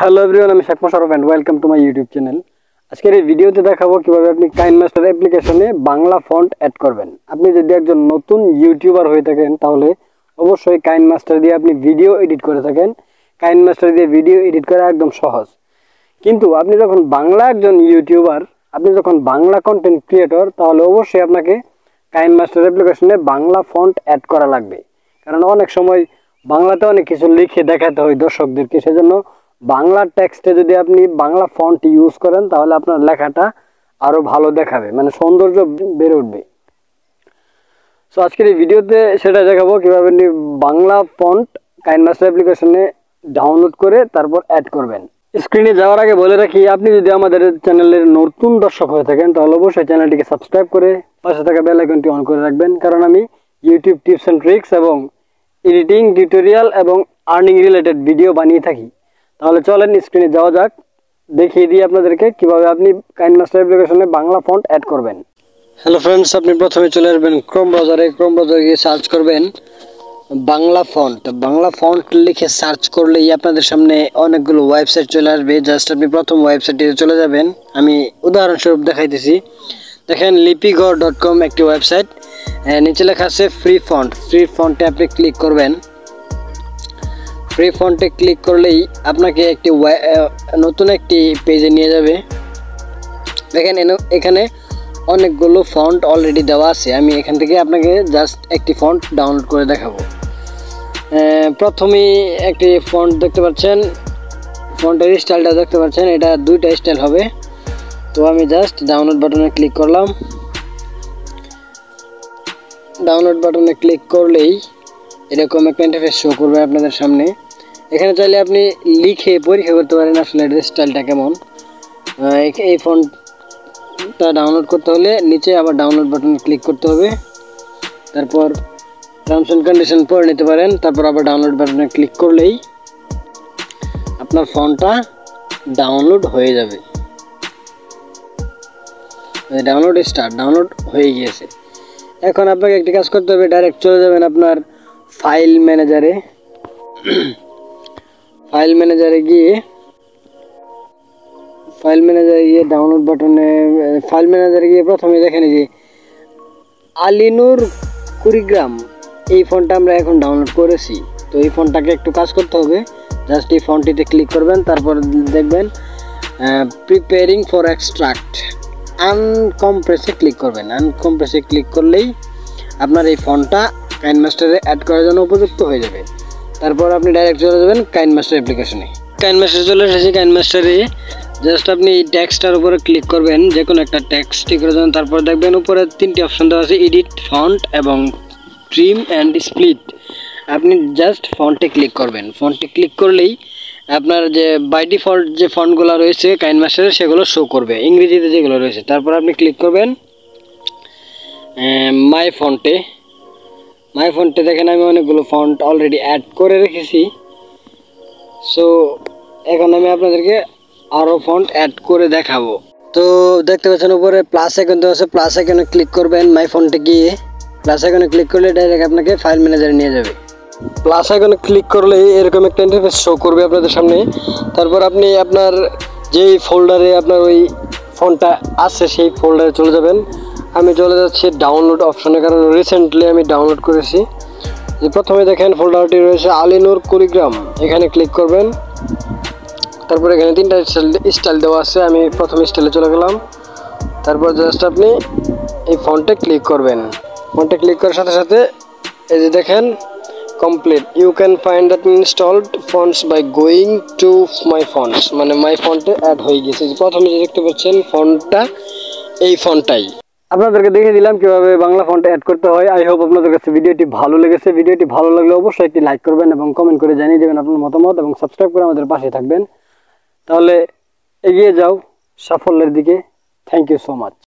Hello everyone, আমি Sheikh Mosharraf and welcome to my YouTube channel. আজকের এই ভিডিওতে দেখাবো কিভাবে আপনি কাইনমাস্টার অ্যাপ্লিকেশনে বাংলা ফন্ট অ্যাড করবেন। আপনি যদি একজন নতুন ইউটিউবার হয়ে থাকেন তাহলে অবশ্যই কাইনমাস্টার দিয়ে আপনি ভিডিও এডিট করে থাকেন। কাইনমাস্টার দিয়ে ভিডিও এডিট করা একদম সহজ, কিন্তু আপনি যখন বাংলা একজন ইউটিউবার, আপনি যখন বাংলা কন্টেন্ট ক্রিয়েটর, তাহলে অবশ্যই আপনাকে কাইনমাস্টার অ্যাপ্লিকেশনে বাংলা ফন্ট অ্যাড করা লাগবে। কারণ অনেক সময় বাংলাতে অনেক কিছু লিখে দেখাতে হয় দর্শকদেরকে, সেজন্য বাংলা টেক্সটে যদি আপনি বাংলা ফন্ট ইউজ করেন তাহলে আপনার লেখাটা আরো ভালো দেখাবে, মানে সৌন্দর্য বেড়ে উঠবে। সো আজকের এই ভিডিওতে সেটা দেখাবো কিভাবে আপনি বাংলা ফন্ট কাইনমাস্টার অ্যাপ্লিকেশনে ডাউনলোড করে তারপর অ্যাড করবেন। স্ক্রিনে যাওয়ার আগে বলে রাখি, আপনি যদি আমাদের চ্যানেলের নতুন দর্শক হয়ে থাকেন তাহলে অবশ্যই চ্যানেলটিকে সাবস্ক্রাইব করে পাশে থাকা বেল আইকনটি অন করে রাখবেন, কারণ আমি ইউটিউব টিপস অ্যান্ড ট্রিক্স এবং এডিটিং টিউটোরিয়াল এবং আর্নিং রিলেটেড ভিডিও বানিয়ে থাকি। তাহলে চলেন স্ক্রিনে যাওয়া যাক, দেখিয়ে দিই আপনাদেরকে কিভাবে আপনি কাইনমাস্টার অ্যাপ্লিকেশনে বাংলা ফন্ট অ্যাড করবেন। হ্যালো ফ্রেন্ডস, আপনি প্রথমে চলে আসবেন ক্রোম ব্রাউজারে গিয়ে সার্চ করবেন বাংলা ফন্ট। বাংলা ফন্ট লিখে সার্চ করলেই আপনাদের সামনে অনেকগুলো ওয়েবসাইট চলে আসবে। জাস্ট আপনি প্রথম ওয়েবসাইটে চলে যাবেন। আমি উদাহরণস্বরূপ দেখাইতেছি। দেখেন lipigo.com একটি ওয়েবসাইট, নিচে লেখা আছে ফ্রি ফন্ট। ফ্রি ফন্টে আপনি ক্লিক করবেন। ফ্রি ফন্টে ক্লিক করলেই আপনাকে একটি নতুন একটি পেজে নিয়ে যাবে। দেখেন এখানে অনেকগুলো ফন্ট অলরেডি দেওয়া আছে। আমি এখান থেকে আপনাকে জাস্ট একটি ফন্ট ডাউনলোড করে দেখাবো। প্রথমেই একটি ফন্ট দেখতে পাচ্ছেন, ফন্টের স্টাইলটা দেখতে পাচ্ছেন, এটা দুইটা স্টাইল হবে। তো আমি জাস্ট ডাউনলোড বাটনে ক্লিক করলাম। ডাউনলোড বাটনে ক্লিক করলেই এরকম একটা ইন্টারফেস শো করবে আপনাদের সামনে। এখানে চাইলে আপনি লিখে পরীক্ষা করতে পারেন আসলে এর স্টাইলটা কেমন। এই ফন্টটা ডাউনলোড করতে হলে নিচে আবার ডাউনলোড বাটনে ক্লিক করতে হবে, তারপর টার্মস অ্যান্ড কন্ডিশন পড়ে নিতে পারেন। তারপর আবার ডাউনলোড বাটনে ক্লিক করলেই আপনার ফন্টটা ডাউনলোড হয়ে যাবে। ডাউনলোড হয়ে গিয়েছে। এখন আপনাকে একটি কাজ করতে হবে, ডাইরেক্ট চলে যাবেন আপনার ফাইল ম্যানেজারে। ফাইল ম্যানেজারে গিয়ে ডাউনলোড বাটনে প্রথমে দেখেন যে আলিনুর কুড়িগ্রাম, এই ফন্টটা আমরা এখন ডাউনলোড করেছি। তো এই ফন্টটাকে একটু কাজ করতে হবে। জাস্ট এই ফন্টটিতে ক্লিক করবেন, তারপর দেখবেন প্রিপেয়ারিং ফর এক্সট্রাক্ট, আনকম্প্রেসে ক্লিক করবেন। আনকম্প্রেসে ক্লিক করলেই আপনার এই ফন্টটা কাইনমাস্টারে অ্যাড করার জন্য উপযুক্ত হয়ে যাবে। তারপর আপনি ডাইরেক্ট চলে যাবেন কাইনমাস্টার অ্যাপ্লিকেশনে। কাইনমাস্টারে চলে এসেছি। কাইনমাস্টারে জাস্ট আপনি টেক্সটার উপরে ক্লিক করবেন, যে কোনো একটা টেক্সট ঠিক করে দেবেন। তারপর দেখবেন উপরে তিনটি অপশন দেওয়া আছে, এডিট, ফন্ট এবং ট্রিম অ্যান্ড স্প্লিট। আপনি জাস্ট ফন্টে ক্লিক করবেন। ফন্টে ক্লিক করলেই আপনার যে বাই ডিফল্ট যে ফন্টগুলো রয়েছে কাইনমাস্টারে সেগুলো শো করবে, ইংরেজিতে যেগুলো রয়েছে। তারপর আপনি ক্লিক করবেন মাই ফন্টে। দেখেন আমি অনেকগুলো ফন্ট অলরেডি অ্যাড করে রেখেছি। সো এখন আমি আপনাদেরকে আরও ফন্ট অ্যাড করে দেখাবো। তো দেখতে পাচ্ছেন উপরে প্লাস আইকন দেওয়া আছে, প্লাস আইকনে ক্লিক করবেন। মাই ফন্টে গিয়ে প্লাস আইকনে ক্লিক করলে ডাইরেক্ট আপনাকে ফাইল ম্যানেজারে নিয়ে যাবে। প্লাস আইকনে ক্লিক করলে এরকম একটা ইন্টারফেস শো করবে আপনাদের সামনে। তারপর আপনি আপনার যেই ফোল্ডারে আপনার ওই ফন্টটা আছে সেই ফোল্ডারে চলে যাবেন। আমি চলে যাচ্ছি ডাউনলোড অপশনে, কারণ রিসেন্টলি আমি ডাউনলোড করেছি। যে প্রথমে দেখেন ফোল্ডারটি রয়েছে আলিনুর কুড়িগ্রাম, এখানে ক্লিক করবেন। তারপর এখানে তিনটা স্টাইল দেওয়া আছে, আমি প্রথম স্টাইলে চলে গেলাম। তারপর জাস্ট আপনি এই ফন্টে ক্লিক করবেন। ফন্টে ক্লিক করার সাথে সাথে এই যে দেখেন complete, you can find that installed fonts by going to my fonts, মানে মাই ফন্টে অ্যাড হয়ে গেছে। প্রথমে যে দেখতে পাচ্ছেন ফন্টটা এই ফন্টটাই আপনাদেরকে দেখিয়ে দিলাম কিভাবে বাংলা ফন্টে অ্যাড করতে হয়। আই হোপ আপনাদের কাছে ভিডিওটি ভালো লেগেছে। ভিডিওটি ভালো লাগলে অবশ্যই একটি লাইক করবেন এবং কমেন্ট করে জানিয়ে দেবেন আপনার মতামত, এবং সাবস্ক্রাইব করে আমাদের পাশে থাকবেন। তাহলে এগিয়ে যাও সাফল্যের দিকে। Thank you so much.